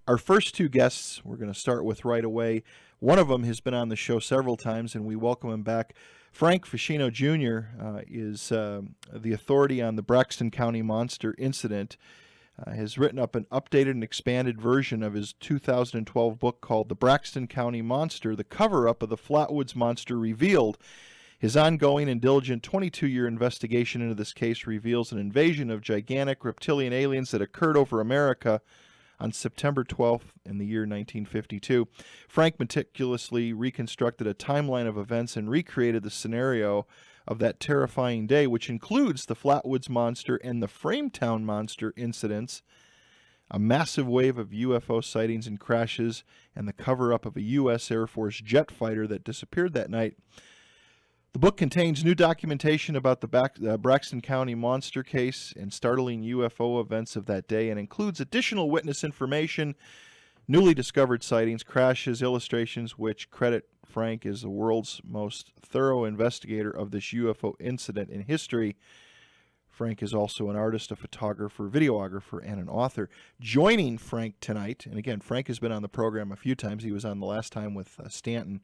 Our first two guests we're going to start with right away. One of them has been on the show several times, and we welcome him back. Frank Feschino Jr. Is the authority on the Braxton County Monster incident. Has written up an updated and expanded version of his 2012 book called The Braxton County Monster, the cover-up of the Flatwoods Monster Revealed. His ongoing and diligent 22-year investigation into this case reveals an invasion of gigantic reptilian aliens that occurred over America on September 12th in the year 1952. Frank meticulously reconstructed a timeline of events and recreated the scenario of that terrifying day, which includes the Flatwoods Monster and the Frametown Monster incidents, a massive wave of UFO sightings and crashes, and the cover-up of a U.S. Air Force jet fighter that disappeared that night. The book contains new documentation about the Braxton County Monster case and startling UFO events of that day, and includes additional witness information, newly discovered sightings, crashes, illustrations, which credit Frank as the world's most thorough investigator of this UFO incident in history. Frank is also an artist, a photographer, videographer, and an author. Joining Frank tonight, and again, Frank has been on the program a few times. He was on the last time with Stanton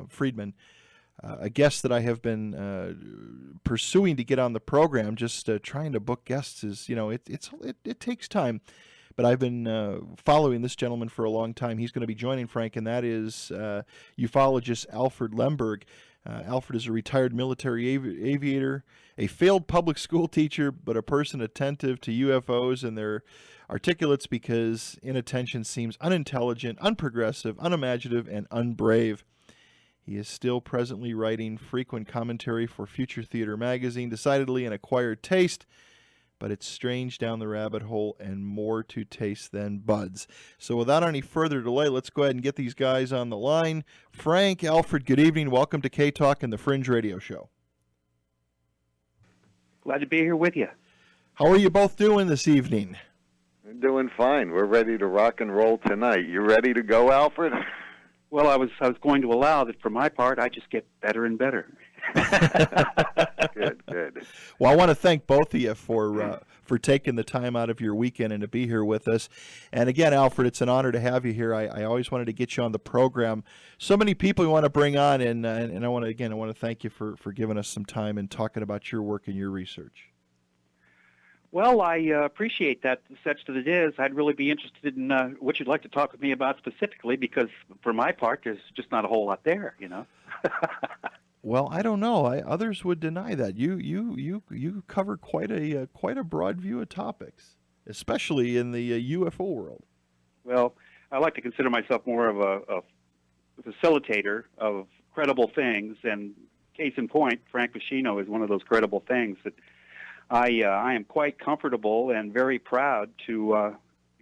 Friedman. A guest that I have been pursuing to get on the program, just trying to book guests is, it takes time. But I've been following this gentleman for a long time. He's going to be joining Frank, and that is ufologist Alfred Lehmberg. Alfred is a retired military aviator, a failed public school teacher, but a person attentive to UFOs and their articulates because inattention seems unintelligent, unprogressive, unimaginative, and unbrave. He is still presently writing frequent commentary for Future Theater magazine, decidedly an acquired taste, but it's strange down the rabbit hole and more to taste than buds. So without any further delay, let's go ahead and get these guys on the line. Frank, Alfred, good evening. Welcome to K-Talk and the Fringe Radio Show. Glad to be here with you. How are you both doing this evening? We're doing fine. We're ready to rock and roll tonight. You ready to go, Alfred? Well, I was going to allow that for my part, I just get better and better. Good. Well, I want to thank both of you for taking the time out of your weekend and to be here with us. And again, Alfred, it's an honor to have you here. I always wanted to get you on the program. So many people we want to bring on, and I want to thank you for giving us some time and talking about your work and your research. Well, I appreciate that. Such that it is, I'd really be interested in what you'd like to talk with me about specifically, because for my part, there's just not a whole lot there, Well, I don't know. Others would deny that. You cover quite a broad view of topics, especially in the UFO world. Well, I like to consider myself more of a facilitator of credible things, and case in point, Frank Feschino is one of those credible things that I am quite comfortable and very proud to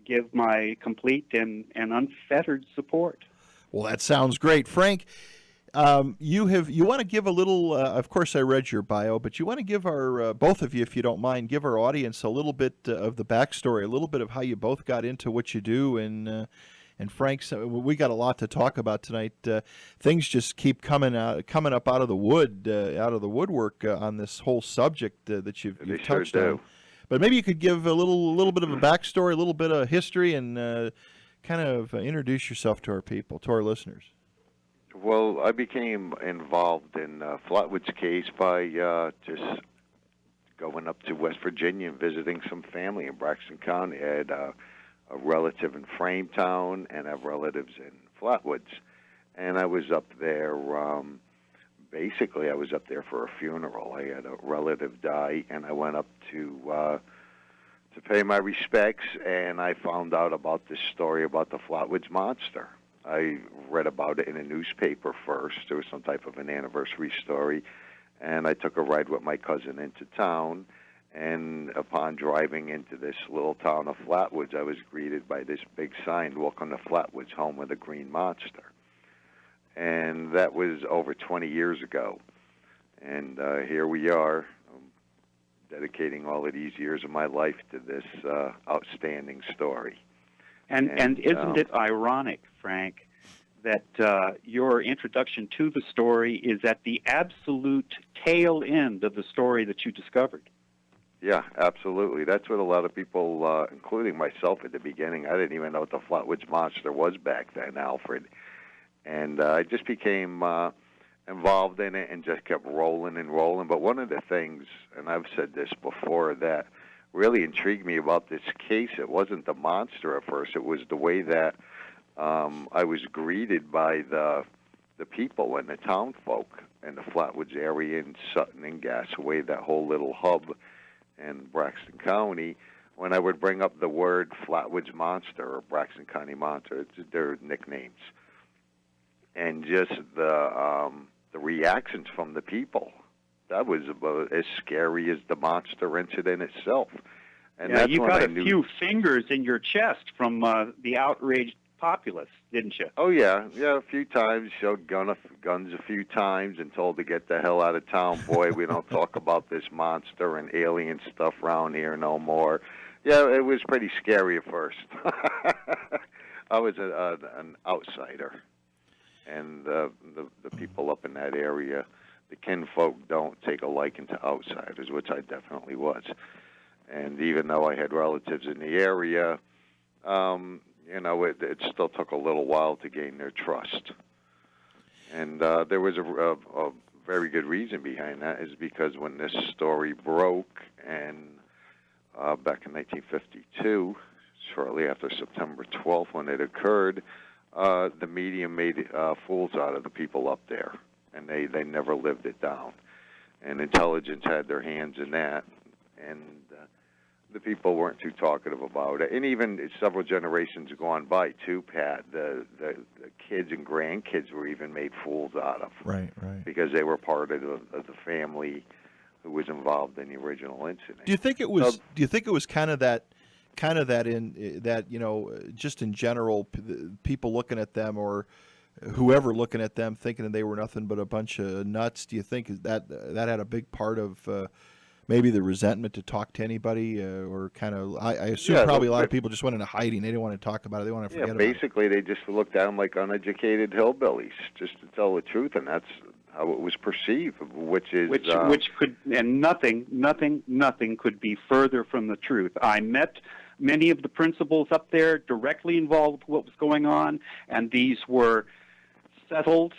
give my complete and unfettered support. Well, that sounds great, Frank. You want to give a little. Of course, I read your bio, but you want to give our both of you, if you don't mind, give our audience a little bit of the backstory, a little bit of how you both got into what you do, and Frank, we got a lot to talk about tonight. Things just keep coming up out of the woodwork on this whole subject that you've touched on. But maybe you could give a little bit of a backstory, a little bit of history, and kind of introduce yourself to our people, to our listeners. Well, I became involved in Flatwoods case by just going up to West Virginia and visiting some family in Braxton County. I had a relative in Frametown, and I have relatives in Flatwoods. And I was up there, basically I was up there for a funeral. I had a relative die, and I went up to pay my respects, and I found out about this story about the Flatwoods Monster. I read about it in a newspaper first. There was some type of an anniversary story, and I took a ride with my cousin into town. And upon driving into this little town of Flatwoods, I was greeted by this big sign, "Welcome to Flatwoods, home of the Green Monster." And that was over 20 years ago. And here we are, dedicating all of these years of my life to this outstanding story. And isn't it ironic, Frank, that your introduction to the story is at the absolute tail end of the story that you discovered? Yeah, absolutely. That's what a lot of people, including myself at the beginning, I didn't even know what the Flatwoods Monster was back then, Alfred. And I just became involved in it and just kept rolling and rolling. But one of the things, and I've said this before, that really intrigued me about this case, it wasn't the monster at first. It was the way that I was greeted by the people and the town folk in the Flatwoods area in Sutton and Gasaway, that whole little hub in Braxton County. When I would bring up the word Flatwoods Monster or Braxton County Monster, it's their nicknames, and just the reactions from the people, that was about as scary as the monster incident itself. And yeah, that's you when got I a knew. few fingers in your chest from the outraged populace, didn't you? Oh yeah, a few times. Showed guns a few times and told to get the hell out of town. Boy, we don't talk about this monster and alien stuff around here no more. Yeah, it was pretty scary at first. I was an outsider, and the people up in that area, the kinfolk, don't take a liking to outsiders, which I definitely was. And even though I had relatives in the area, it still took a little while to gain their trust. And there was a very good reason behind that, is because when this story broke, and back in 1952, shortly after September 12th, when it occurred, the media made fools out of the people up there, and they never lived it down. And intelligence had their hands in that, and the people weren't too talkative about it. And even several generations gone by, too, Pat, the kids and grandkids were even made fools out of. Right. Because they were part of the family who was involved in the original incident. Do you think it was? Do you think it was kind of that just in general, people looking at them, or whoever looking at them, thinking that they were nothing but a bunch of nuts? Do you think that had a big part of maybe the resentment to talk to anybody, or kind of? I assume probably a lot of people just went into hiding. They didn't want to talk about it. They want to forget about it. Basically, they just looked at them like uneducated hillbillies, just to tell the truth, and that's how it was perceived. Which could, and nothing could be further from the truth. I met many of the principals up there directly involved with what was going on, and these were settled,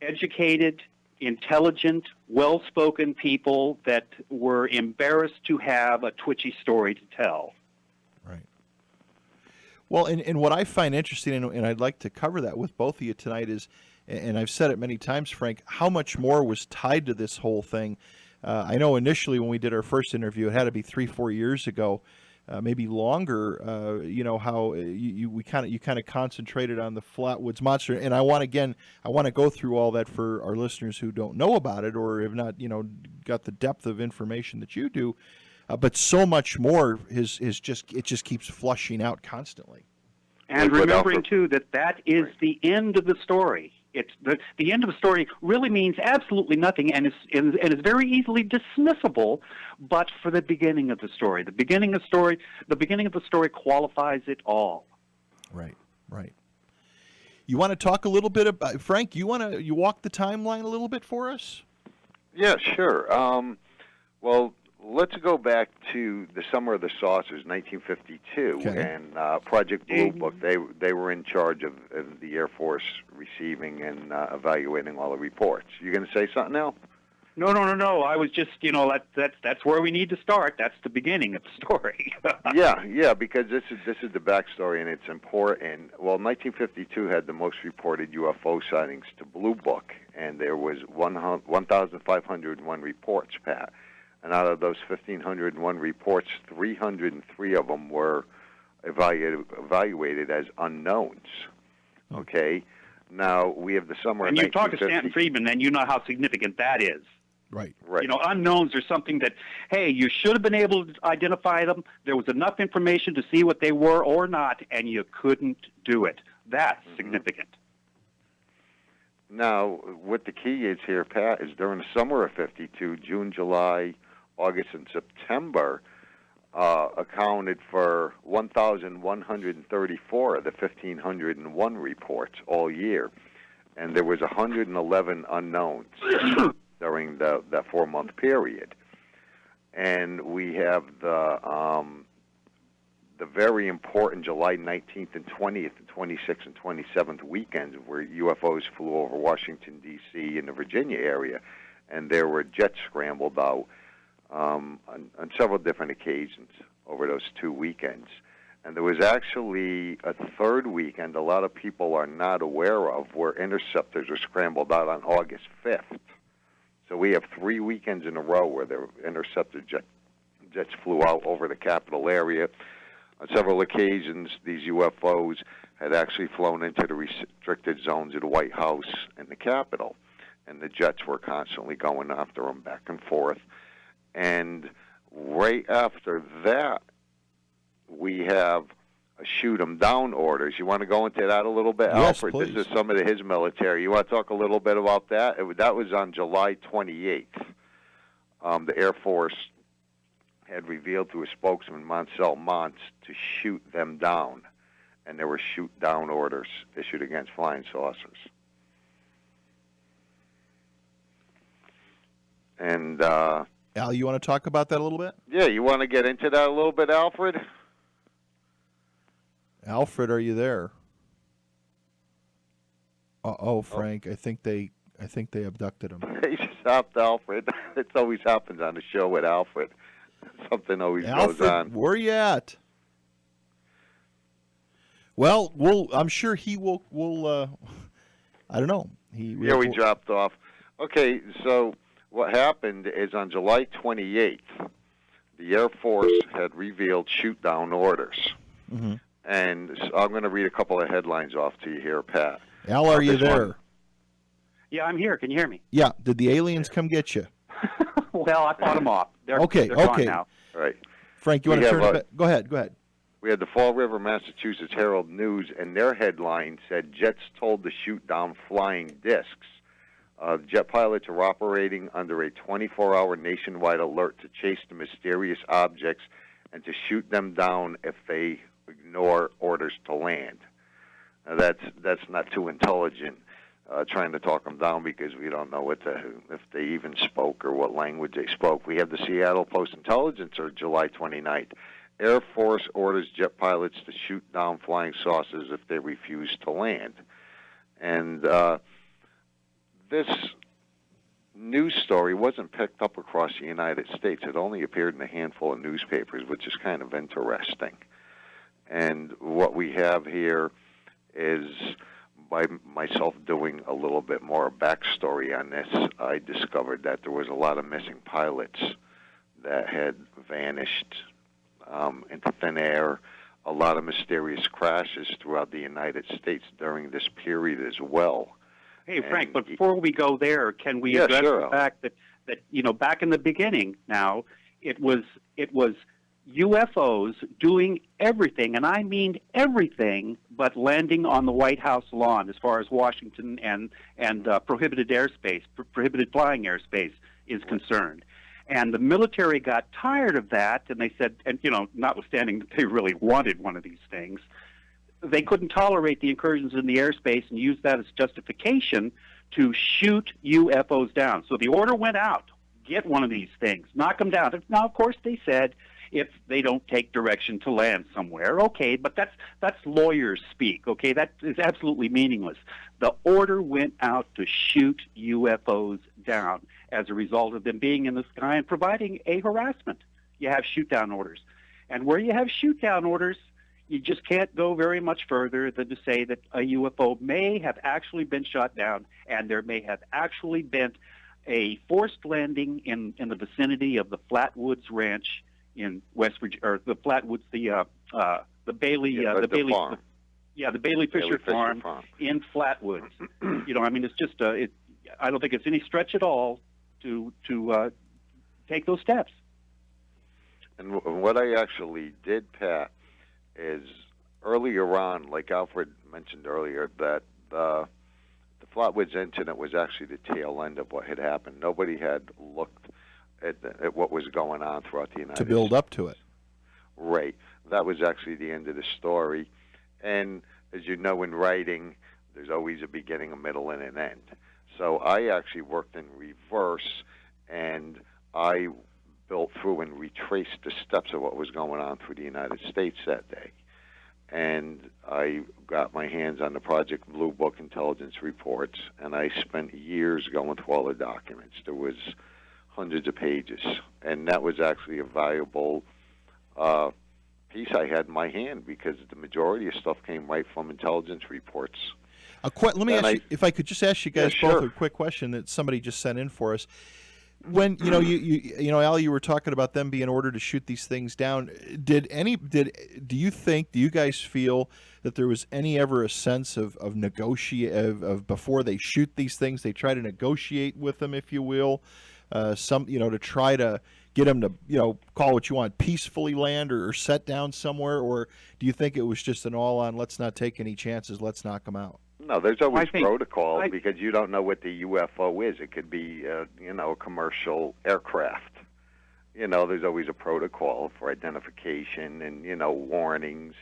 educated, intelligent, well-spoken people that were embarrassed to have a twitchy story to tell. Right. Well, and what I find interesting, and I'd like to cover that with both of you tonight, is, and I've said it many times, Frank, how much more was tied to this whole thing. I know initially when we did our first interview, it had to be 3-4 years ago, maybe longer. How you kind of concentrated on the Flatwoods Monster, and I want to go through all that for our listeners who don't know about it or have not got the depth of information that you do. But so much more it just keeps flushing out constantly. And remembering too that is the end of the story. It's the end of the story really means absolutely nothing, and is very easily dismissible. But for the beginning of the story, the beginning of the story qualifies it all. Right. You want to talk a little bit about, Frank? You walk the timeline a little bit for us? Yeah, sure. Well, let's go back to the Summer of the Saucers, 1952, okay. And Project Blue Book. They were in charge of the Air Force receiving and evaluating all the reports. You going to say something now? No. I was just, that's where we need to start. That's the beginning of the story. Yeah, because this is the backstory, and it's important. Well, 1952 had the most reported UFO sightings to Blue Book, and there was 1,501 reports, Pat. And out of those 1,501 reports, 303 of them were evaluated as unknowns. Okay? Now, we have the summer of 1950. And you talk to Stanton Friedman, and you know how significant that is. Right. Unknowns are something that, hey, you should have been able to identify them. There was enough information to see what they were or not, and you couldn't do it. That's significant. Now, what the key is here, Pat, is during the summer of 52, June, July, August, and September accounted for 1,134 of the 1,501 reports all year. And there was 111 unknowns during that 4-month period. and we have the very important July 19th and 20th and 26th and 27th weekends where UFOs flew over Washington, D.C. and the Virginia area, and there were jets scrambled out on several different occasions over those 2 weekends. And there was actually a third weekend a lot of people are not aware of where interceptors were scrambled out on August 5th. So we have 3 weekends in a row where the interceptor jets flew out over the capital area. On several occasions, these UFOs had actually flown into the restricted zones of the White House and the Capitol, and the jets were constantly going after them back and forth. And right after that, we have a shoot 'em down orders. You want to go into that a little bit, Yes, Alfred? please. This is some of his military. You want to talk a little bit about that? That was on July 28th. The Air Force had revealed through a spokesman, Moncel Montz, to shoot them down, and there were shoot-down orders issued against flying saucers. And Al, you want to talk about that a little bit? yeah, you want to get into that a little bit, Alfred? Alfred, are you there? Oh, Frank, I think they abducted him. He stopped Alfred. It always happens on the show with Alfred. Something always Alfred, goes on. where you at? Well, I'm sure he will. I don't know. We dropped off. Okay, so what happened is on July 28th, the Air Force had revealed shoot-down orders. Mm-hmm. And so I'm going to read a couple of headlines off to you here, Pat. Al, are you there? one. Yeah, I'm here. Can you hear me? Yeah. Did the aliens come get you? Well, I fought them off. They're Okay. gone now. All right. Frank, you want to turn it back? Go ahead. We had the Fall River, Massachusetts Herald News, and their headline said, "Jets told to shoot down flying discs." Jet pilots are operating under a 24-hour nationwide alert to chase the mysterious objects and to shoot them down if they ignore orders to land. Now, that's not too intelligent, trying to talk them down because we don't know if they even spoke or what language they spoke. We have the Seattle Post-Intelligencer, July 29th. Air Force orders jet pilots to shoot down flying saucers if they refuse to land. And this news story wasn't picked up across the United States. It only appeared in a handful of newspapers, which is kind of interesting. And what we have here is, by myself doing a little bit more backstory on this, I discovered that there was a lot of missing pilots that had vanished into thin air, a lot of mysterious crashes throughout the United States during this period as well. Hey, Frank, but before we go there, can we address the fact that back in the beginning now, it was UFOs doing everything, and I mean everything, but landing on the White House lawn as far as Washington and prohibited airspace, prohibited flying airspace is concerned. And the military got tired of that, and they said, and notwithstanding that they really wanted one of these things, they couldn't tolerate the incursions in the airspace and use that as justification to shoot UFOs down. So the order went out, get one of these things, knock them down. Now, of course, they said if they don't take direction to land somewhere, okay, but that's lawyers speak, okay? That is absolutely meaningless. The order went out to shoot UFOs down as a result of them being in the sky and providing a harassment. You have shoot-down orders. And where you have shoot-down orders, you just can't go very much further than to say that a UFO may have actually been shot down, and there may have actually been a forced landing in the vicinity of the Flatwoods Ranch in West Virginia, or the Flatwoods, the Bailey, the Bailey, farm. The Bailey Fisher Farm in Flatwoods. It's just I don't think it's any stretch at all to take those steps. And what I actually did, Pat, is earlier on, like Alfred mentioned earlier, that the Flatwoods incident was actually the tail end of what had happened. Nobody had looked at what was going on throughout the United States. To build up to it. Right. That was actually the end of the story. And as you know, in writing, there's always a beginning, a middle, and an end. So I actually worked in reverse, and I built through and retraced the steps of what was going on through the United States that day. And I got my hands on the Project Blue Book intelligence reports, and I spent years going through all the documents. There was hundreds of pages, and that was actually a valuable piece I had in my hand because the majority of stuff came right from intelligence reports. Let me ask you, if I could just ask you guys Yeah, both sure. a quick question that somebody just sent in for us. When you know, Al, you were talking about them being ordered to shoot these things down. Do you guys feel that there was ever a sense of before they shoot these things, they try to negotiate with them, if you will, to try to get them to call what you want, peacefully land or set down somewhere, or do you think it was just an all-on, let's not take any chances, let's knock them out? No, there's always protocol I- because you don't know what the UFO is. It could be, a commercial aircraft. There's always a protocol for identification and, warnings,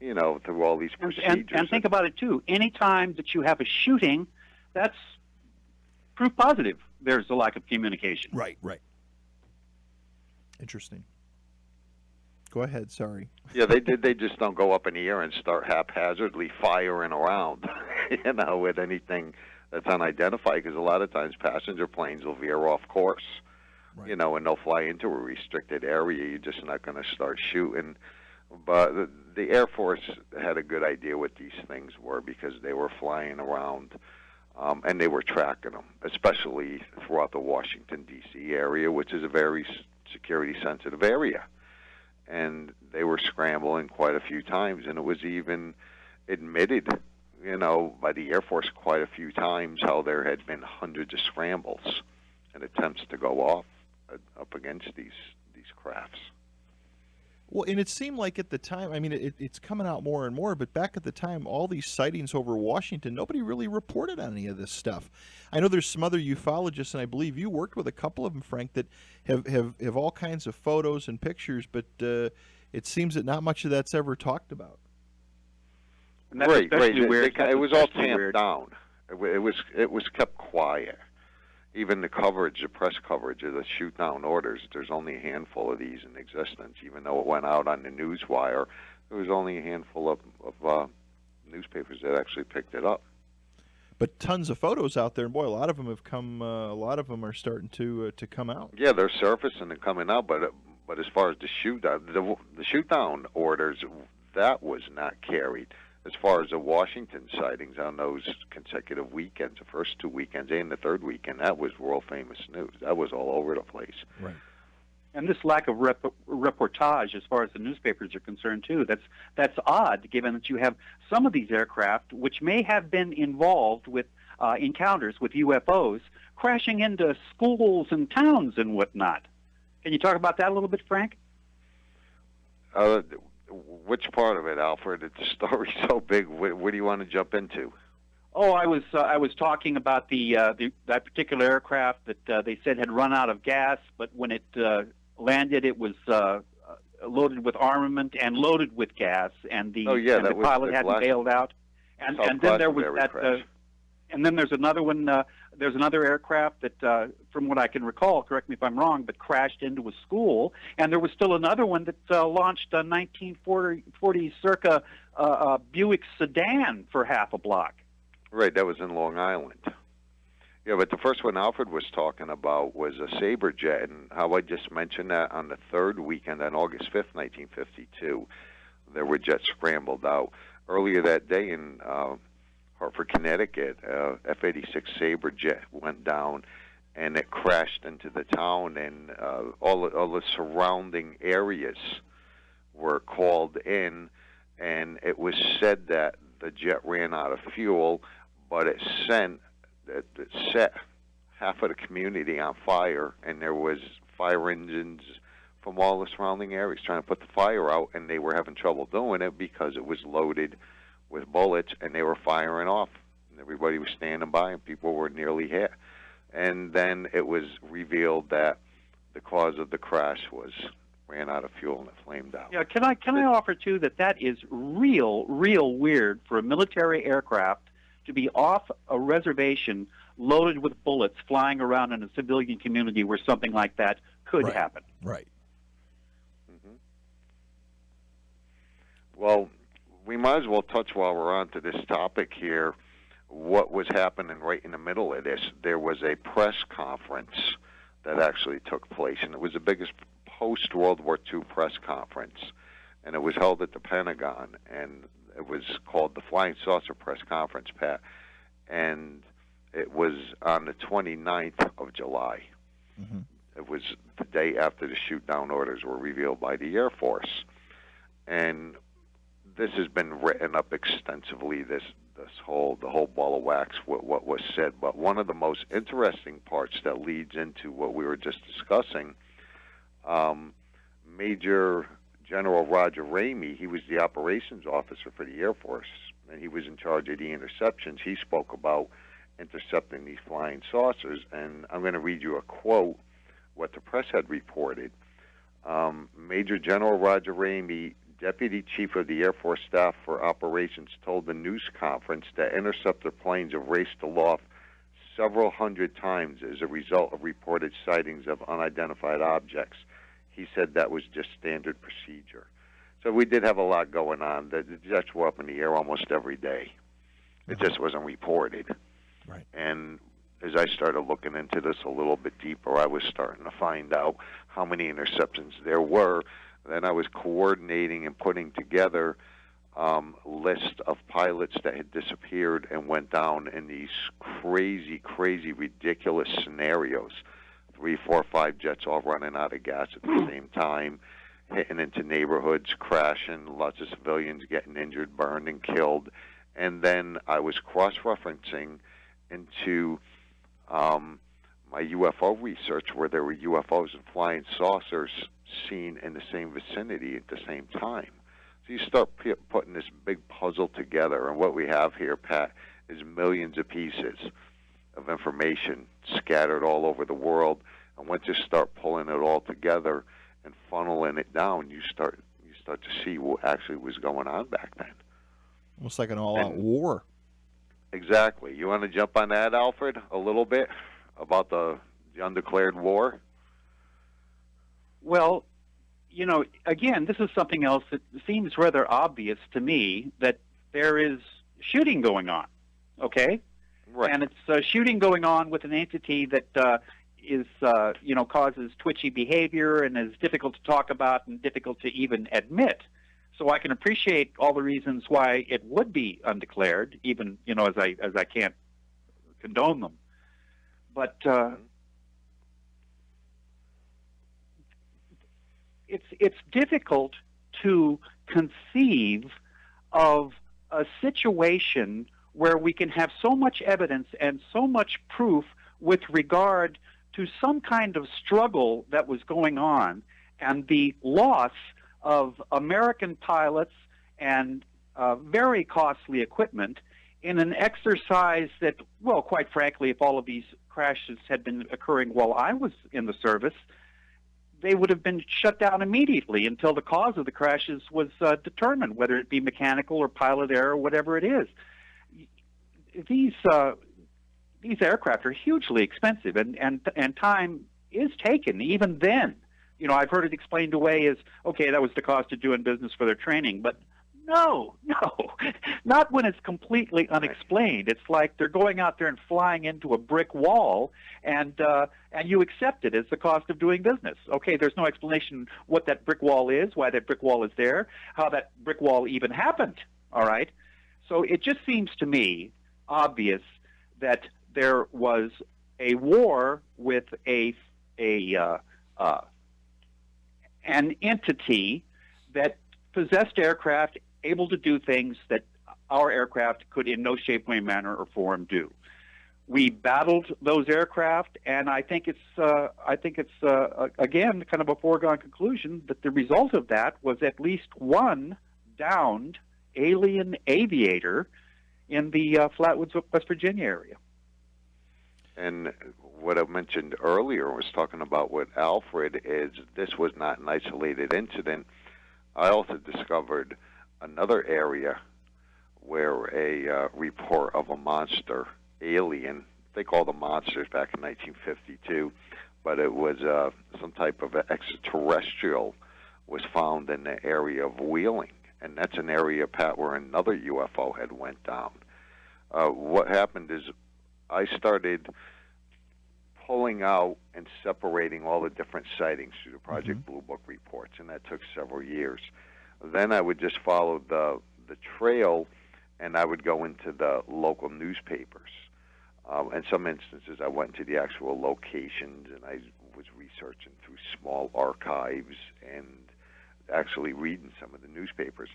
through all these procedures. And think about it, too. Any time that you have a shooting, that's proof positive there's a lack of communication. Right. Interesting. Go ahead, sorry. Yeah, they just don't go up in the air and start haphazardly firing around, with anything that's unidentified, because a lot of times passenger planes will veer off course, Right. and they'll fly into a restricted area. You're just not going to start shooting. But the Air Force had a good idea what these things were because they were flying around, and they were tracking them, especially throughout the Washington, D.C. area, which is a very security-sensitive area. And they were scrambling quite a few times, and it was even admitted, by the Air Force quite a few times how there had been hundreds of scrambles and attempts to go off up against these crafts. Well, and it seemed like at the time, I mean, it's coming out more and more, but back at the time, all these sightings over Washington, nobody really reported on any of this stuff. I know there's some other ufologists, and I believe you worked with a couple of them, Frank, that have all kinds of photos and pictures, but it seems that not much of that's ever talked about. And that's Right. especially weird. It was all Especially tamped weird. down. It was kept quiet. Even the coverage, the press coverage of the shoot down orders, there's only a handful of these in existence. Even though it went out on the news wire, there was only a handful of newspapers that actually picked it up. But tons of photos out there, and boy, a lot of them have come. A lot of them are starting to come out. Yeah, they're surfacing and coming out, but as far as the shoot down orders, that was not carried. As far as the Washington sightings on those consecutive weekends, the first 2 weekends and the third weekend, that was world famous news. That was all over the place. Right. And this lack of reportage, as far as the newspapers are concerned, too, that's odd, given that you have some of these aircraft, which may have been involved with encounters with UFOs, crashing into schools and towns and whatnot. Can you talk about that a little bit, Frank? Which part of it, Alfred? The story's so big. What do you want to jump into? Oh, I was talking about that particular aircraft that they said had run out of gas, but when it landed, it was loaded with armament and loaded with gas, and the pilot hadn't bailed out. And then there was that. And then there's another one. There's another aircraft that, from what I can recall, correct me if I'm wrong, but crashed into a school. And there was still another one that launched a 1940 circa Buick sedan for half a block. Right, that was in Long Island. Yeah, but the first one Alfred was talking about was a Sabre jet, and how I just mentioned that on the third weekend on August 5th, 1952, there were jets scrambled out. Earlier that day in Hartford, Connecticut, F-86 Sabre jet went down, and it crashed into the town, and all the surrounding areas were called in, and it was said that the jet ran out of fuel, but it set half of the community on fire, and there was fire engines from all the surrounding areas trying to put the fire out, and they were having trouble doing it because it was loaded with bullets, and they were firing off. And everybody was standing by, and people were nearly hit. And then it was revealed that the cause of the crash ran out of fuel and it flamed out. Yeah, can I offer too that is real weird for a military aircraft to be off a reservation loaded with bullets flying around in a civilian community where something like that could Right. happen. Right. hmm Well, we might as well touch while we're on to this topic here. What was happening right in the middle of this? There was a press conference that actually took place, and it was the biggest post-World War II press conference, and it was held at the Pentagon, and it was called the Flying Saucer Press Conference, Pat, and it was on the 29th of July. Mm-hmm. It was the day after the shoot-down orders were revealed by the Air Force, and this has been written up extensively, the whole ball of wax, what was said. But one of the most interesting parts that leads into what we were just discussing, Major General Roger Ramey, he was the operations officer for the Air Force, and he was in charge of the interceptions. He spoke about intercepting these flying saucers, and I'm going to read you a quote, what the press had reported. Major General Roger Ramey, Deputy Chief of the Air Force Staff for Operations, told the news conference that interceptor planes have raced aloft several hundred times as a result of reported sightings of unidentified objects. He said that was just standard procedure. So we did have a lot going on. The jets were up in the air almost every day. It just wasn't reported. Right. And as I started looking into this a little bit deeper, I was starting to find out how many interceptions there were. Then I was coordinating and putting together list of pilots that had disappeared and went down in these crazy, ridiculous scenarios. 3, 4, 5 jets all running out of gas at the same time, hitting into neighborhoods, crashing, lots of civilians getting injured, burned, and killed. And then I was cross-referencing into my UFO research, where there were UFOs and flying saucers seen in the same vicinity at the same time. So you start putting this big puzzle together, and what we have here, Pat, is millions of pieces of information scattered all over the world. And once you start pulling it all together and funneling it down, you start to see what actually was going on back then. Almost like an all-out war. Exactly. You want to jump on that, Alfred, a little bit about the undeclared war? Well, again, this is something else that seems rather obvious to me, that there is shooting going on, okay? Right. And it's shooting going on with an entity that is, causes twitchy behavior and is difficult to talk about and difficult to even admit. So I can appreciate all the reasons why it would be undeclared, even, as I can't condone them. But it's difficult to conceive of a situation where we can have so much evidence and so much proof with regard to some kind of struggle that was going on, and the loss of American pilots and very costly equipment in an exercise that, well, quite frankly, if all of these crashes had been occurring while I was in the service, they would have been shut down immediately until the cause of the crashes was determined, whether it be mechanical or pilot error, whatever it is. These aircraft are hugely expensive, and time is taken. Even then, I've heard it explained away as, okay, that was the cost of doing business for their training, but no, not when it's completely unexplained. It's like they're going out there and flying into a brick wall, and you accept it as the cost of doing business. Okay, there's no explanation what that brick wall is, why that brick wall is there, how that brick wall even happened. All right, so it just seems to me obvious that there was a war with an entity that possessed aircraft able to do things that our aircraft could in no shape, way, manner, or form do. We battled those aircraft, and I think it's again kind of a foregone conclusion that the result of that was at least one downed alien aviator in the Flatwoods, West Virginia area. And what I mentioned earlier was talking about with Alfred is this was not an isolated incident. I also discovered another area where a report of a monster alien, they called them monsters back in 1952, but it was some type of extraterrestrial was found in the area of Wheeling, and that's an area, Pat, where another UFO had went down. What happened is I started pulling out and separating all the different sightings through the Project Blue Book reports, and that took several years. Then I would just follow the trail, and I would go into the local newspapers. In some instances, I went to the actual locations, and I was researching through small archives and actually reading some of the newspapers.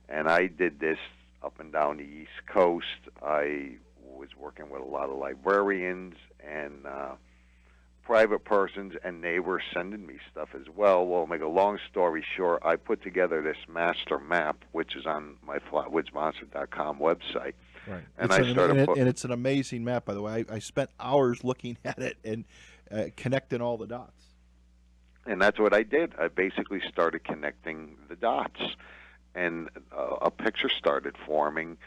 And I did this up and down the East Coast. I was working with a lot of librarians and private persons, and they were sending me stuff as well. Well, make a long story short, I put together this master map, which is on my flatwoodsmonster.com website. Right. And and it's an amazing map, by the way. I spent hours looking at it and connecting all the dots. And that's what I did. I basically started connecting the dots, and a picture started forming,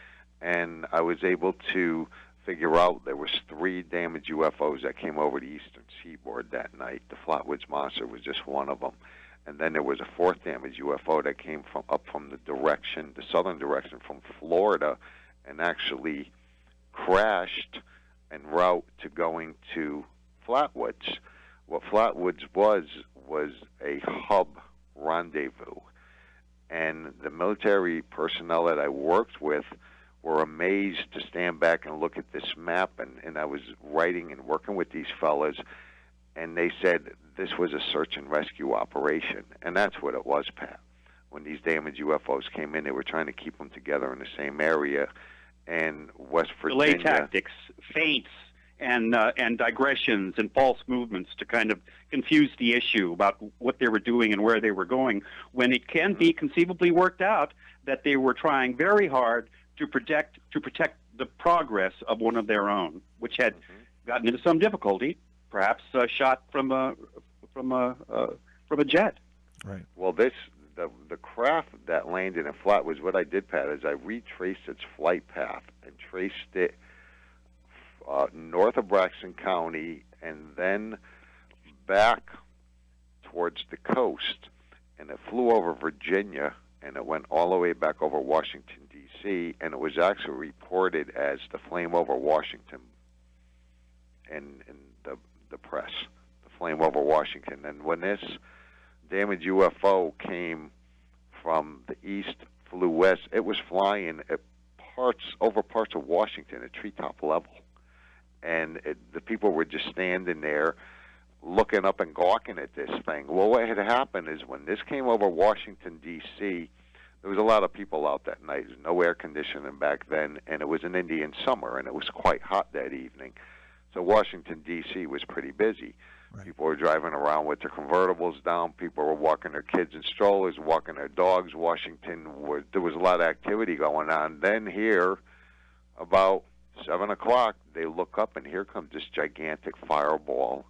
and I was able to figure out there was 3 damaged UFOs that came over the eastern seaboard that night. The Flatwoods Monster was just one of them. And then there was a 4th damaged UFO that came up from the southern direction from Florida, and actually crashed en route to going to Flatwoods. What Flatwoods was a hub rendezvous. And the military personnel that I worked with were amazed to stand back and look at this map, and I was writing and working with these fellas, and they said this was a search and rescue operation, and that's what it was, Pat. When these damaged UFOs came in, they were trying to keep them together in the same area, and West Virginia... Delay tactics, feints, and digressions and false movements to kind of confuse the issue about what they were doing and where they were going, when it can be conceivably worked out that they were trying very hard to protect the progress of one of their own, which had gotten into some difficulty, perhaps shot from a jet. Right. Well, the craft that landed in Flatwoods, what I did, Pat, is I retraced its flight path and traced it north of Braxton County and then back towards the coast, and it flew over Virginia, and it went all the way back over Washington, D.C., and it was actually reported as the flame over Washington in the press, the flame over Washington. And when this damaged UFO came from the east, flew west, it was flying at over parts of Washington at treetop level. And the people were just standing there looking up and gawking at this thing. Well, what had happened is when this came over Washington, D.C., there was a lot of people out that night. There was no air conditioning back then, and it was an Indian summer, and it was quite hot that evening. So Washington, D.C. was pretty busy. Right. People were driving around with their convertibles down. People were walking their kids in strollers, walking their dogs. There was a lot of activity going on. Then here, about 7 o'clock, they look up, and here comes this gigantic fireball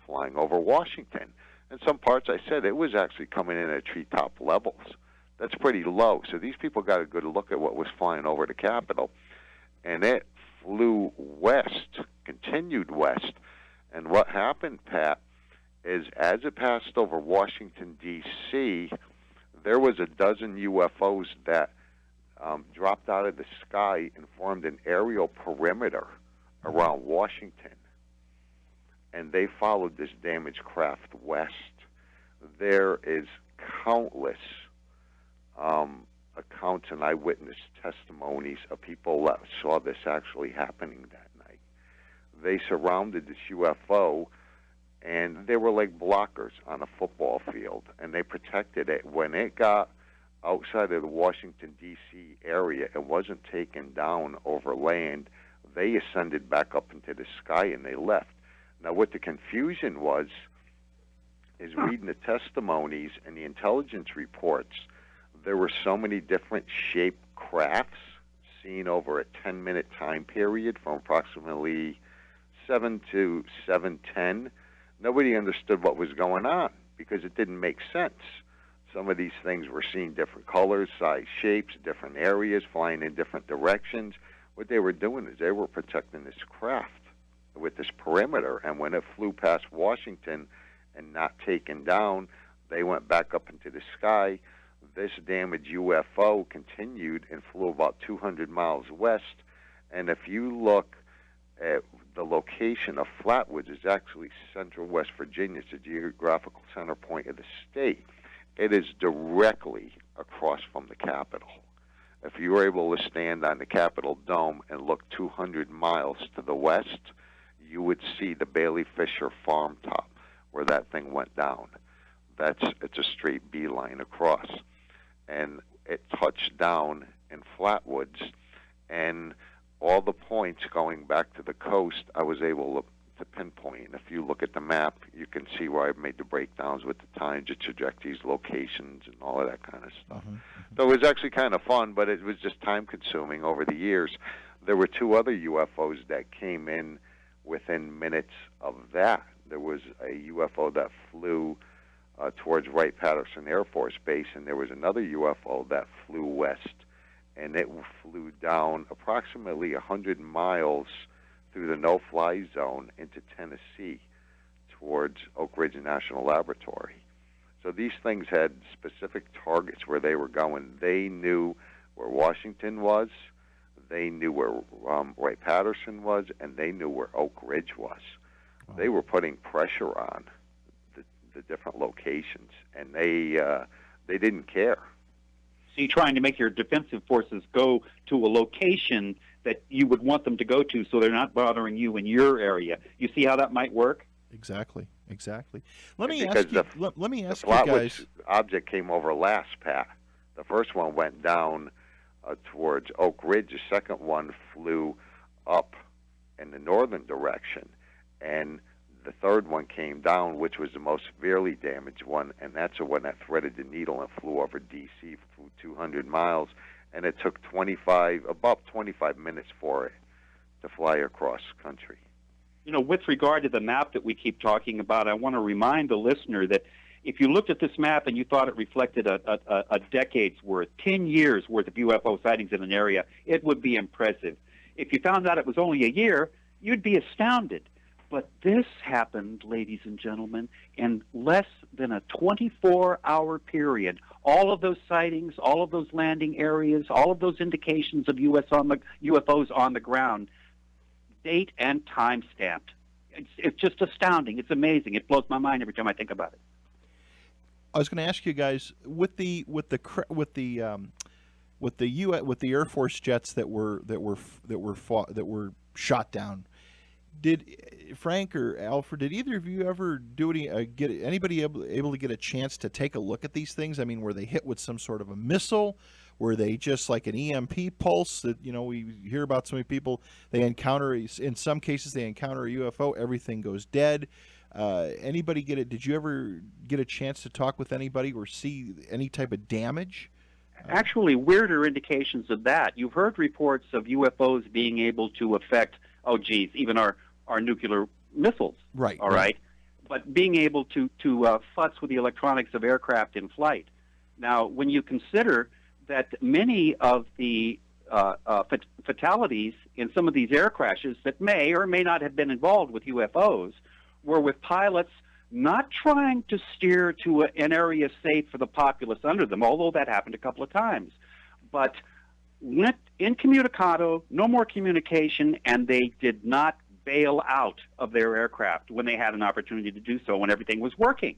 flying over Washington. In some parts, I said, it was actually coming in at treetop levels. That's pretty low. So these people got a good look at what was flying over the Capitol. And it flew west, continued west. And what happened, Pat, is as it passed over Washington, D.C., there was a dozen UFOs that dropped out of the sky and formed an aerial perimeter around Washington. And they followed this damaged craft west. There is countless accounts and eyewitness testimonies of people that saw this actually happening that night. They surrounded this UFO, and they were like blockers on a football field, and they protected it. When it got outside of the Washington, D.C. area and wasn't taken down over land, they ascended back up into the sky and they left. Now, what the confusion was is reading the testimonies and the intelligence reports. There were so many different shaped crafts seen over a 10-minute time period from approximately 7 to 7:10. Nobody understood what was going on because it didn't make sense. Some of these things were seen different colors, size, shapes, different areas, flying in different directions. What they were doing is they were protecting this craft. with this perimeter. And when it flew past Washington and not taken down, they went back up into the sky. This damaged UFO continued and flew about 200 miles west. And if you look at the location of Flatwoods, is actually central West Virginia. It's the geographical center point of the state. It is directly across from the Capitol. If you were able to stand on the Capitol dome and look 200 miles to the west, you would see the Bailey Fisher farm top where that thing went down. It's a straight beeline across. And it touched down in Flatwoods, and all the points going back to the coast, I was able to pinpoint. If you look at the map, you can see where I've made the breakdowns with the times, the trajectories, locations, and all of that kind of stuff. So it was actually kind of fun, but it was just time-consuming over the years. There were two other UFOs that came in within minutes of that. There was a UFO that flew towards Wright-Patterson Air Force Base, and there was another UFO that flew west, and it flew down approximately 100 miles through the no-fly zone into Tennessee towards Oak Ridge National Laboratory. So these things had specific targets where they were going. They knew where Washington was, they knew where Wright-Patterson was, and they knew where Oak Ridge was. Wow. They were putting pressure on the different locations, and they didn't care. So you're trying to make your defensive forces go to a location that you would want them to go to, so they're not bothering you in your area. You see how that might work? Exactly. Let me ask you guys. The object came over last, Pat. The first one went down towards Oak Ridge. The second one flew up in the northern direction, and the third one came down, which was the most severely damaged one, and that's the one that threaded the needle and flew over D.C. for 200 miles, and it took about 25 minutes for it to fly across country. You know, with regard to the map that we keep talking about, I want to remind the listener that if you looked at this map and you thought it reflected a decade's worth, 10 years worth of UFO sightings in an area, it would be impressive. If you found out it was only a year, you'd be astounded. But this happened, ladies and gentlemen, in less than a 24-hour period. All of those sightings, all of those landing areas, all of those indications of UFOs on the ground, date and time stamped. It's just astounding. It's amazing. It blows my mind every time I think about it. I was going to ask you guys with the Air Force jets that were shot down. Did Frank or Alfred, did either of you ever do anybody able to get a chance to take a look at these things? I mean, were they hit with some sort of a missile? Were they just like an EMP pulse that, we hear about so many people, they encounter, in some cases they encounter a UFO, everything goes dead. Did you ever get a chance to talk with anybody or see any type of damage? Actually, weirder indications of that. You've heard reports of UFOs being able to affect, even our nuclear missiles. Right. All right. But being able to futz with the electronics of aircraft in flight. Now, when you consider that many of the fatalities in some of these air crashes that may or may not have been involved with UFOs were with pilots not trying to steer to an area safe for the populace under them, although that happened a couple of times, but went incommunicado, no more communication, and they did not bail out of their aircraft when they had an opportunity to do so when everything was working.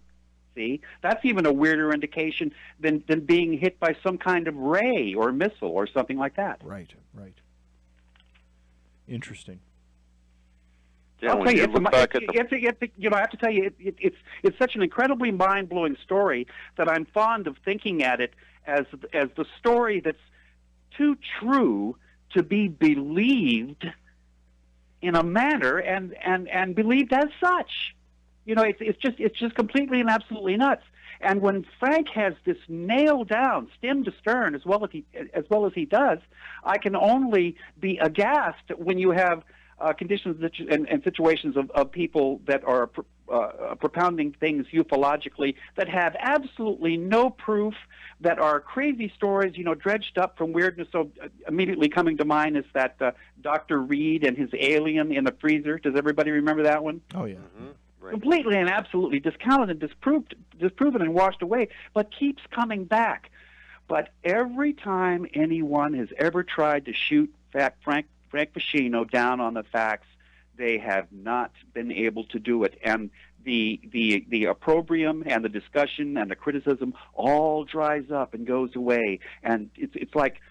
See, that's even a weirder indication than being hit by some kind of ray or missile or something like that. Right. Interesting. Yeah, I'll tell you, I have to tell you, it's such an incredibly mind-blowing story that I'm fond of thinking at it as the story that's too true to be believed in a manner and believed as such. It's just completely and absolutely nuts. And when Frank has this nailed down, stem to stern, as well as he does, I can only be aghast when you have conditions and situations of people that are propounding things ufologically that have absolutely no proof, that are crazy stories, dredged up from weirdness. So immediately coming to mind is that Dr. Reed and his alien in the freezer. Does everybody remember that one? Oh, yeah. Mm-hmm. Right. Completely and absolutely discounted and disproven and washed away, but keeps coming back. But every time anyone has ever tried to shoot Frank Feschino down on the facts, they have not been able to do it. And the opprobrium and the discussion and the criticism all dries up and goes away. And it's like,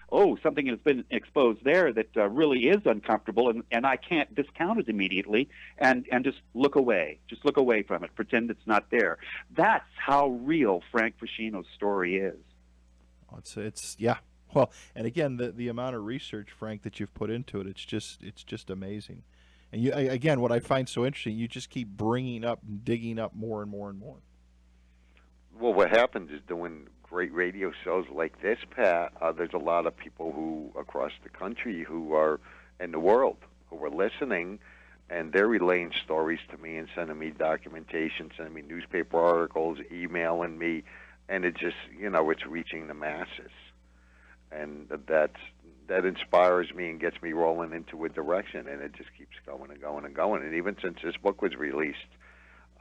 something has been exposed there that really is uncomfortable, and I can't discount it immediately and just look away. Just look away from it. Pretend it's not there. That's how real Frank Feschino's story is. It's yeah. Well, and again, the amount of research, Frank, that you've put into it, it's just amazing. And again, what I find so interesting, you just keep bringing up and digging up more and more and more. Well, what happens is doing great radio shows like this, Pat, there's a lot of people who across the country who are in the world who are listening, and they're relaying stories to me and sending me documentation, sending me newspaper articles, emailing me, and it just, it's reaching the masses. And that inspires me and gets me rolling into a direction, and it just keeps going and going and going. And even since this book was released,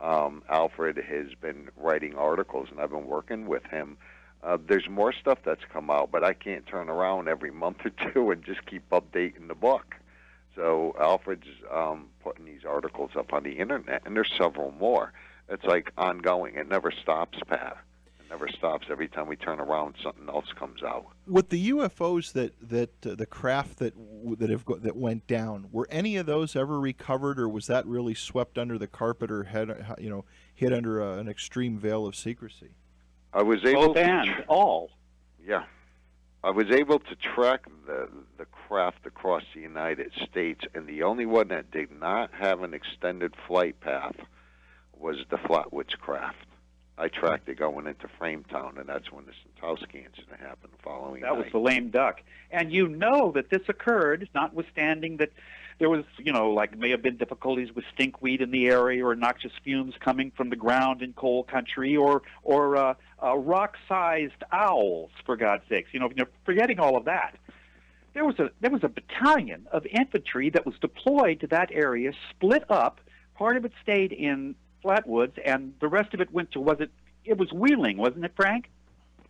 Alfred has been writing articles, and I've been working with him. There's more stuff that's come out, but I can't turn around every month or two and just keep updating the book. So Alfred's putting these articles up on the internet, and there's several more. It's like ongoing. It never stops, Pat. Never stops. Every time we turn around, something else comes out. With the UFOs that the craft that went down, were any of those ever recovered, or was that really swept under the carpet, or hid under an extreme veil of secrecy? I was able both and all. Yeah, I was able to track the craft across the United States, and the only one that did not have an extended flight path was the Flatwoods craft. I tracked it going into Frametown, and that's when the Santowski incident happened the following night. That was the lame duck. And that this occurred, notwithstanding that there was, may have been difficulties with stinkweed in the area, or noxious fumes coming from the ground in coal country, or rock-sized owls, for God's sakes. Forgetting all of that. There was a battalion of infantry that was deployed to that area, split up. Part of it stayed in Flatwoods, and the rest of it went to it was Wheeling, wasn't it, Frank?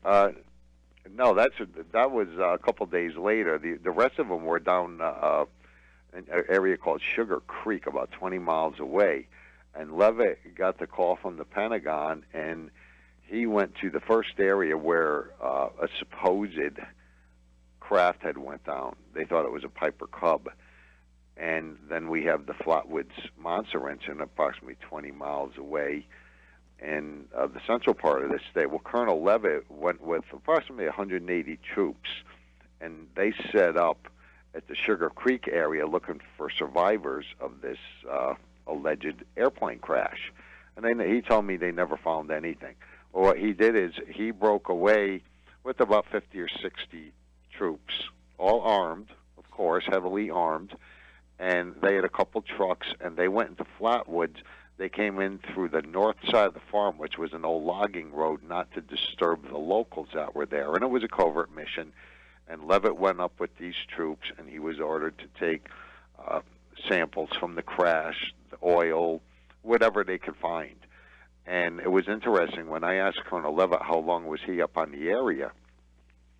No, that was a couple days later. The rest of them were down an area called Sugar Creek, about 20 miles away. And Levitt got the call from the Pentagon, and he went to the first area where a supposed craft had went down. They thought it was a Piper Cub. And then we have the Flatwoods monster incident approximately 20 miles away in the central part of the state. Well, Colonel Levitt went with approximately 180 troops, and they set up at the Sugar Creek area looking for survivors of this alleged airplane crash. And he told me they never found anything. Well, what he did is he broke away with about 50 or 60 troops, all armed, of course, heavily armed, and they had a couple trucks, and they went into Flatwoods. They came in through the north side of the farm, which was an old logging road, not to disturb the locals that were there. And it was a covert mission. And Levitt went up with these troops, and he was ordered to take samples from the crash, the oil, whatever they could find. And it was interesting. When I asked Colonel Levitt how long was he up on the area,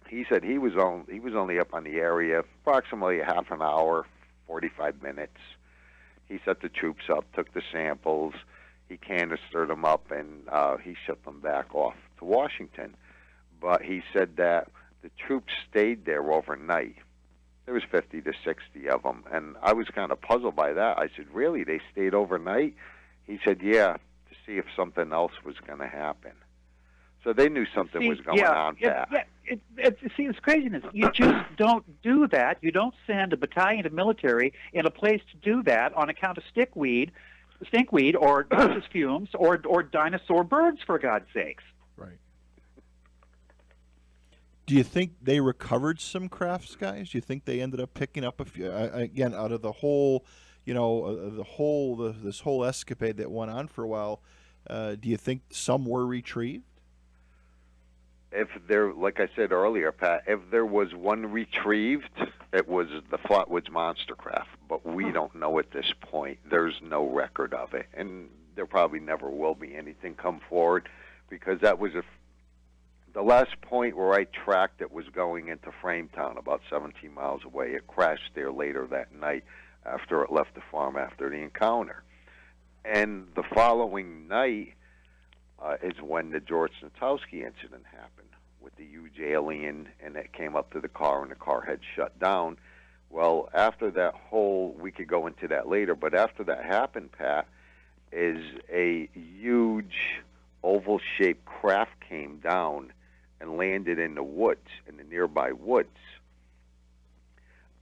he said he was only up on the area approximately a half an hour, 45 minutes. He set the troops up, took the samples, he canistered them up, and he shipped them back off to Washington. But he said that the troops stayed there overnight. There was 50 to 60 of them, and I was kind of puzzled by that. I said, really, they stayed overnight? He said, yeah, to see if something else was going to happen. So they knew something was going on, Pat. It's craziness. You just don't do that. You don't send a battalion of military in a place to do that on account of stinkweed, or noxious fumes, or dinosaur birds, for God's sakes. Right. Do you think they recovered some crafts, guys? Do you think they ended up picking up a few, again, out of the whole this whole escapade that went on for a while. Do you think some were retrieved? If there, like I said earlier, Pat, if there was one retrieved, it was the Flatwoods monster craft. But we don't know at this point. There's no record of it, and there probably never will be anything come forward, because that was the last point where I tracked it was going into Frametown, about 17 miles away. It crashed there later that night after it left the farm after the encounter. And the following night is when the George Snatowski incident happened with the huge alien, and it came up to the car, and the car had shut down. Well, after that we could go into that later, but after that happened, Pat, is a huge oval-shaped craft came down and landed in the woods, in the nearby woods.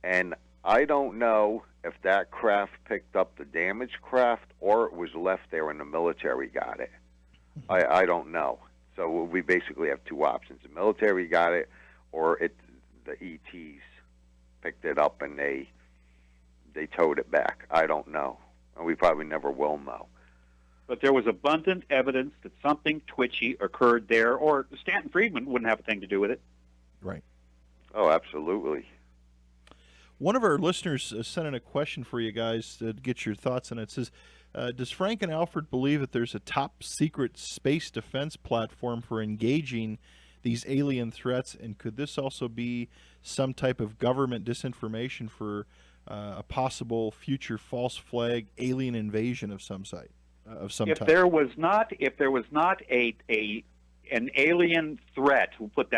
And I don't know if that craft picked up the damaged craft or it was left there and the military got it. I don't know. So we basically have two options. The military got it, or the ETs picked it up and they towed it back. I don't know. And we probably never will know. But there was abundant evidence that something twitchy occurred there, or Stanton Friedman wouldn't have a thing to do with it. Right. Oh, absolutely. One of our listeners sent in a question for you guys to get your thoughts on it. It says, does Frank and Alfred believe that there's a top-secret space defense platform for engaging these alien threats, and could this also be some type of government disinformation for a possible future false flag alien invasion of some type? If there was not an alien threat, we'll put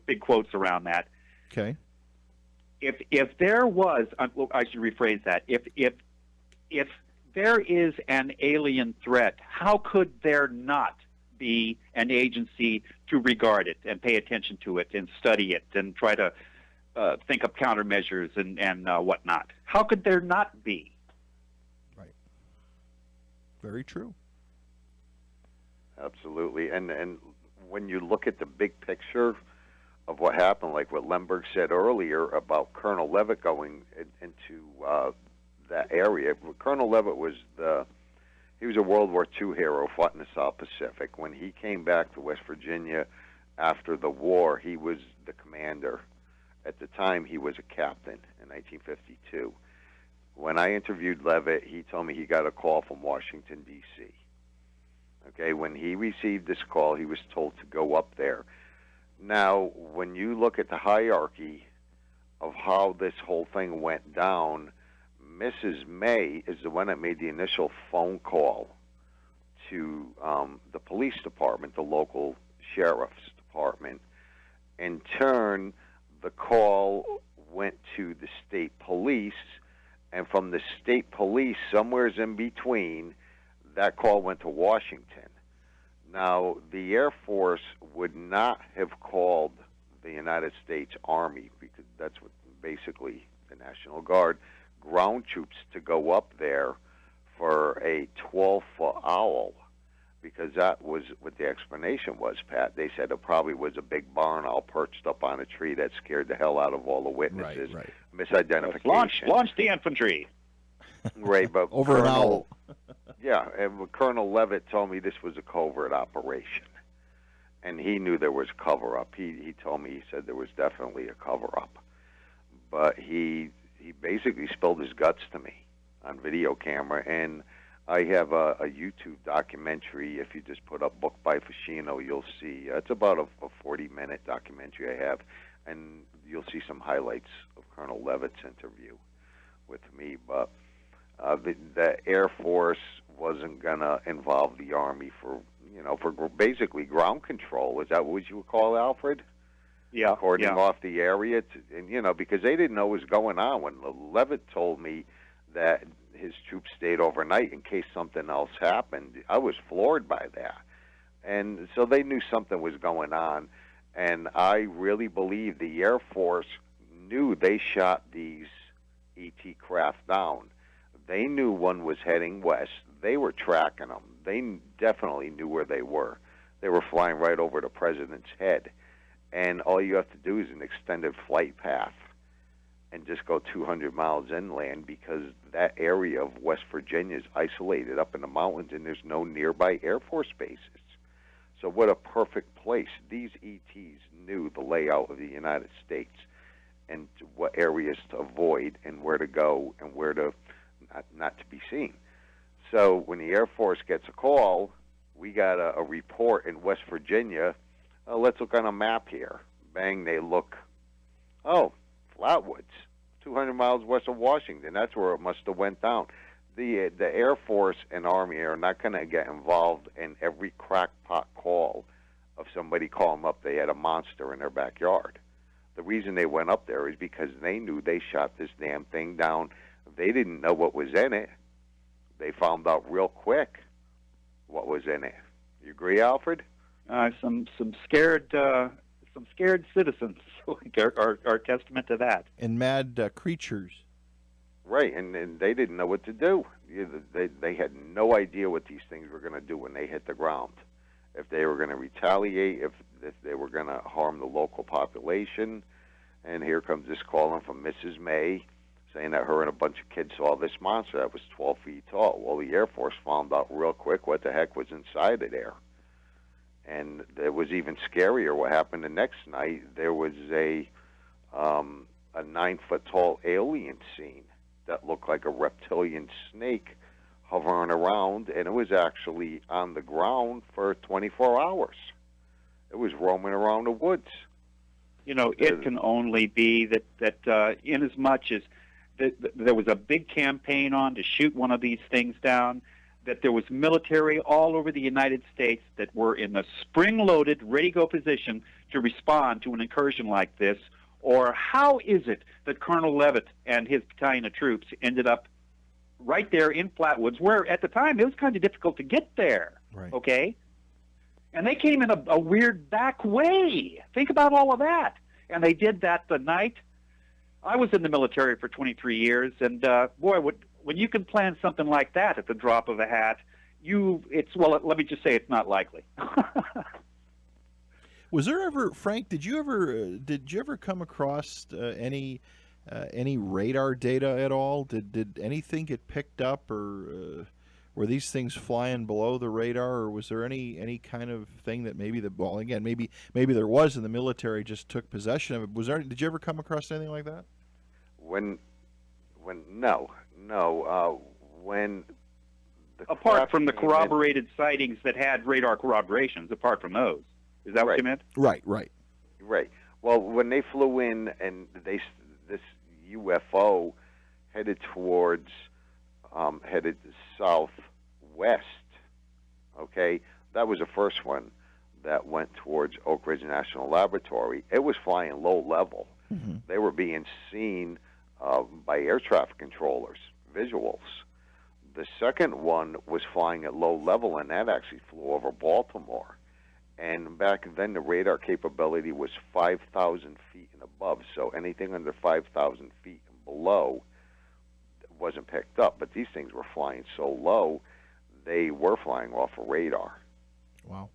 big quotes around that. Okay. If there was, I should rephrase that. If there is an alien threat, how could there not be an agency to regard it and pay attention to it and study it and try to think of countermeasures and whatnot? How could there not be? Right. Very true. Absolutely. And when you look at the big picture of what happened, like what Lehmberg said earlier about Colonel Levitt going into that area. Colonel Levitt was he was a World War II hero, fought in the South Pacific. When he came back to West Virginia after the war, he was the commander. At the time, he was a captain in 1952. When I interviewed Levitt, he told me he got a call from Washington, D.C. Okay, when he received this call, he was told to go up there. Now, when you look at the hierarchy of how this whole thing went down, Mrs. May is the one that made the initial phone call to the police department, the local sheriff's department. In turn, the call went to the state police, and from the state police, somewheres in between, that call went to Washington. Now, the Air Force would not have called the United States Army, because that's what basically the National Guard, ground troops to go up there for a 12-foot owl, because that was what the explanation was, Pat. They said it probably was a big barn owl perched up on a tree that scared the hell out of all the witnesses. Right. Misidentification. Launch the infantry. Right, but Over an owl. Yeah, and Colonel Levitt told me this was a covert operation, and he knew there was cover-up. He told me, he said there was definitely a cover-up, but he basically spilled his guts to me on video camera, and I have a YouTube documentary. If you just put up Book by Feschino, you'll see. It's about a 40-minute documentary I have, and you'll see some highlights of Colonel Levitt's interview with me. But the Air Force wasn't going to involve the Army for basically ground control. Is that what you would call, Alfred? Yeah. Cordoning off the area, because they didn't know what was going on. When Levitt told me that his troops stayed overnight in case something else happened, I was floored by that. And so they knew something was going on, and I really believe the Air Force knew they shot these ET craft down. They knew one was heading west. They were tracking them. They definitely knew where they were. They were flying right over the president's head. And all you have to do is an extended flight path. and just go 200 miles inland because that area of West Virginia is isolated up in the mountains and there's no nearby Air Force bases. So what a perfect place. These ETs knew the layout of the United States and what areas to avoid and where to go and where to not to be seen. So when the Air Force gets a call, we got a report in West Virginia. Let's look on a map here. Bang, they look. Oh, Flatwoods, 200 miles west of Washington. That's where it must have went down. The Air Force and Army are not going to get involved in every crackpot call of somebody calling them up they had a monster in their backyard. The reason they went up there is because they knew they shot this damn thing down. They didn't know what was in it. They found out real quick what was in it. You agree, Alfred? Some scared citizens are testament to that. And mad creatures. Right, and they didn't know what to do. They had no idea what these things were going to do when they hit the ground. If they were going to retaliate, if they were going to harm the local population. And here comes this call in from Mrs. May saying that her and a bunch of kids saw this monster that was 12 feet tall. Well, the Air Force found out real quick what the heck was inside of there. And it was even scarier what happened the next night. There was a 9-foot-tall alien seen that looked like a reptilian snake hovering around, and it was actually on the ground for 24 hours. It was roaming around the woods. You know, it can only be that in as much as there was a big campaign on to shoot one of these things down, that there was military all over the United States that were in a spring-loaded, ready-go position to respond to an incursion like this, or how is it that Colonel Levitt and his battalion of troops ended up right there in Flatwoods, where at the time it was kind of difficult to get there, Right. okay? And they came in a weird back way. Think about all of that. And they did that the night. I was in the military for 23 years, and boy, when you can plan something like that at the drop of a hat, let me just say it's not likely. Was there ever, Frank? Did you ever come across any radar data at all? Did anything get picked up, or were these things flying below the radar, or was there any kind of thing that maybe maybe there was, and the military just took possession of it? Did you ever come across anything like that? When the apart from the craft came corroborated sightings that had radar corroborations, apart from those. Is that what you meant? Right. Right. Well, when they flew in and this UFO headed southwest, okay, that was the first one that went towards Oak Ridge National Laboratory. It was flying low level. Mm-hmm. They were being seen by air traffic controllers, visuals. The second one was flying at low level, and that actually flew over Baltimore. And back then, the radar capability was 5,000 feet and above, so anything under 5,000 feet and below wasn't picked up. But these things were flying so low, they were flying off of radar. Wow.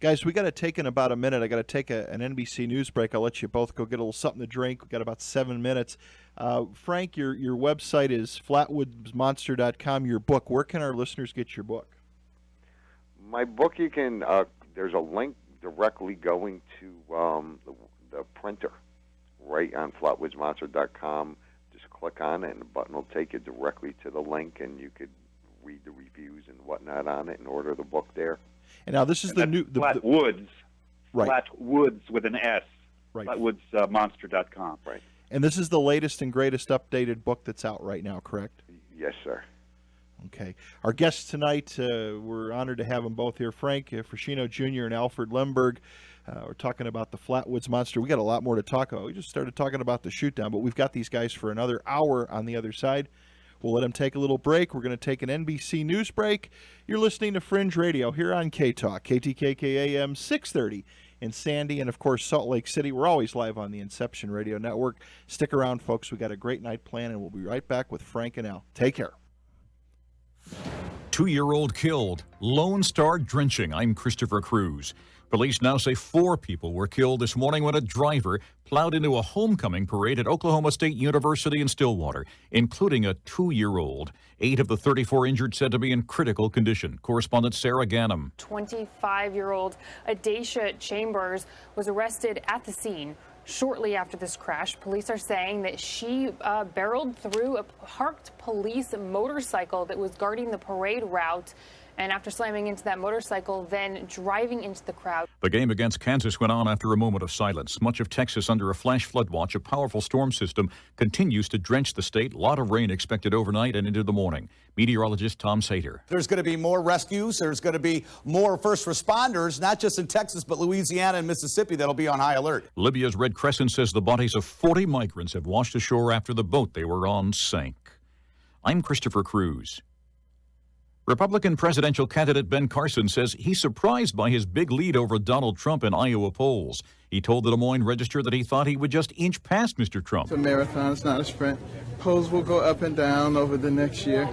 Guys, we got to take in about a minute. I got to take an NBC News break. I'll let you both go get a little something to drink. We've got about 7 minutes. Frank, your website is flatwoodsmonster.com. Your book, where can our listeners get your book? My book, you can... there's a link directly going to the printer right on flatwoodsmonster.com. Just click on it, and the button will take you directly to the link, and you could read the reviews and whatnot on it and order the book there. And now this is the new... Flatwoods. Right. Flatwoods with an S. Right. Flatwoodsmonster.com. Right. And this is the latest and greatest updated book that's out right now, correct? Yes, sir. Okay. Our guests tonight, we're honored to have them both here. Frank Feschino Jr. and Alfred Lehmberg. We're talking about the Flatwoods Monster. We got a lot more to talk about. We just started talking about the shoot down, but we've got these guys for another hour on the other side. We'll let them take a little break. We're going to take an NBC News break. You're listening to Fringe Radio here on K-Talk, KTKK AM 630 in Sandy, and of course Salt Lake City. We're always live on the Inception Radio Network. Stick around, folks. We got a great night planned, and we'll be right back with Frank and Al. Take care. 2-year-old killed, Lone Star drenching. I'm Christopher Cruz. Police now say 4 people were killed this morning when a driver plowed into a homecoming parade at Oklahoma State University in Stillwater, including a 2-year-old. 8 of the 34 injured said to be in critical condition. Correspondent Sarah Gannam. 25-year-old Adacia Chambers was arrested at the scene. Shortly after this crash, police are saying that she barreled through a parked police motorcycle that was guarding the parade route. And after slamming into that motorcycle, then driving into the crowd. The game against Kansas went on after a moment of silence. Much of Texas under a flash flood watch. A powerful storm system continues to drench the state. A lot of rain expected overnight and into the morning. Meteorologist Tom Sater. There's going to be more rescues. There's going to be more first responders, not just in Texas, but Louisiana and Mississippi that'll be on high alert. Libya's Red Crescent says the bodies of 40 migrants have washed ashore after the boat they were on sank. I'm Christopher Cruz. Republican presidential candidate Ben Carson says he's surprised by his big lead over Donald Trump in Iowa polls. He told the Des Moines Register that he thought he would just inch past Mr. Trump. It's a marathon, it's not a sprint. Polls will go up and down over the next year.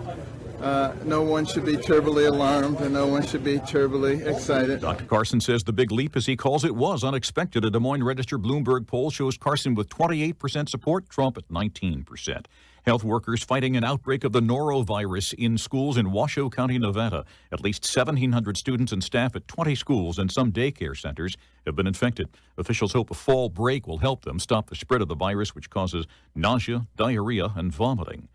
No one should be terribly alarmed and no one should be terribly excited. Dr. Carson says the big leap, as he calls it, was unexpected. A Des Moines Register Bloomberg poll shows Carson with 28% support, Trump at 19%. Health workers fighting an outbreak of the norovirus in schools in Washoe County, Nevada. At least 1,700 students and staff at 20 schools and some daycare centers have been infected. Officials hope a fall break will help them stop the spread of the virus, which causes nausea, diarrhea, and vomiting.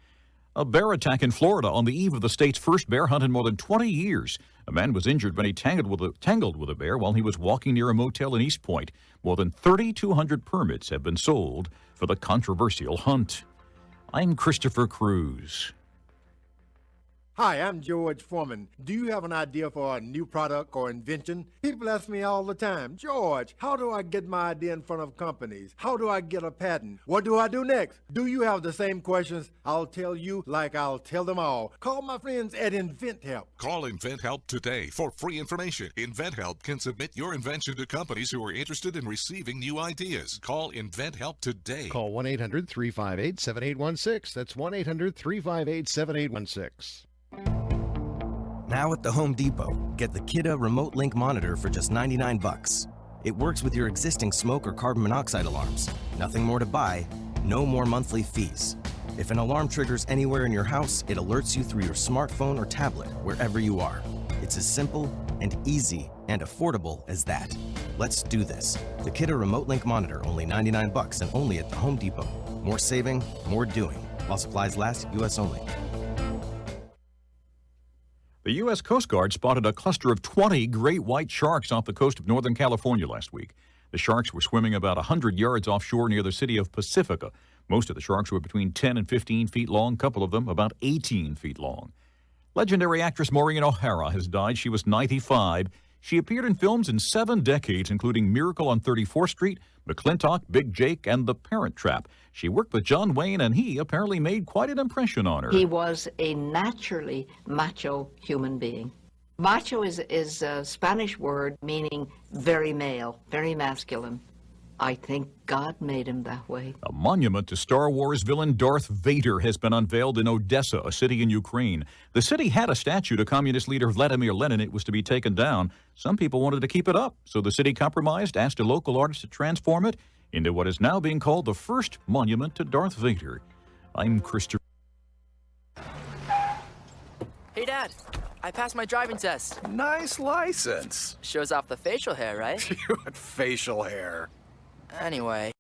A bear attack in Florida on the eve of the state's first bear hunt in more than 20 years. A man was injured when he tangled with a bear while he was walking near a motel in East Point. More than 3,200 permits have been sold for the controversial hunt. I'm Christopher Cruz. Hi, I'm George Foreman. Do you have an idea for a new product or invention? People ask me all the time, George, how do I get my idea in front of companies? How do I get a patent? What do I do next? Do you have the same questions? I'll tell you like I'll tell them all. Call my friends at InventHelp. Call InventHelp today for free information. InventHelp can submit your invention to companies who are interested in receiving new ideas. Call InventHelp today. Call 1-800-358-7816. That's 1-800-358-7816. Now at the Home Depot, get the Kidda Remote Link Monitor for just $99. It works with your existing smoke or carbon monoxide alarms. Nothing more to buy, no more monthly fees. If an alarm triggers anywhere in your house, it alerts you through your smartphone or tablet, wherever you are. It's as simple and easy and affordable as that. Let's do this. The Kidda Remote Link Monitor, only $99 and only at the Home Depot. More saving, more doing. While supplies last, U.S. only. The U.S. Coast Guard spotted a cluster of 20 great white sharks off the coast of Northern California last week. The sharks were swimming about 100 yards offshore near the city of Pacifica. Most of the sharks were between 10 and 15 feet long, a couple of them about 18 feet long. Legendary actress Maureen O'Hara has died. She was 95. She appeared in films in 7 decades, including Miracle on 34th Street, McClintock, Big Jake, and The Parent Trap. She worked with John Wayne, and he apparently made quite an impression on her. He was a naturally macho human being. Macho is a Spanish word meaning very male, very masculine. I think God made him that way. A monument to Star Wars villain Darth Vader has been unveiled in Odessa, a city in Ukraine. The city had a statue to communist leader Vladimir Lenin. It was to be taken down. Some people wanted to keep it up, so the city compromised, asked a local artist to transform it into what is now being called the first monument to Darth Vader. I'm Christopher. Hey, Dad. I passed my driving test. Nice license. Shows off the facial hair, right? Facial hair. Anyway.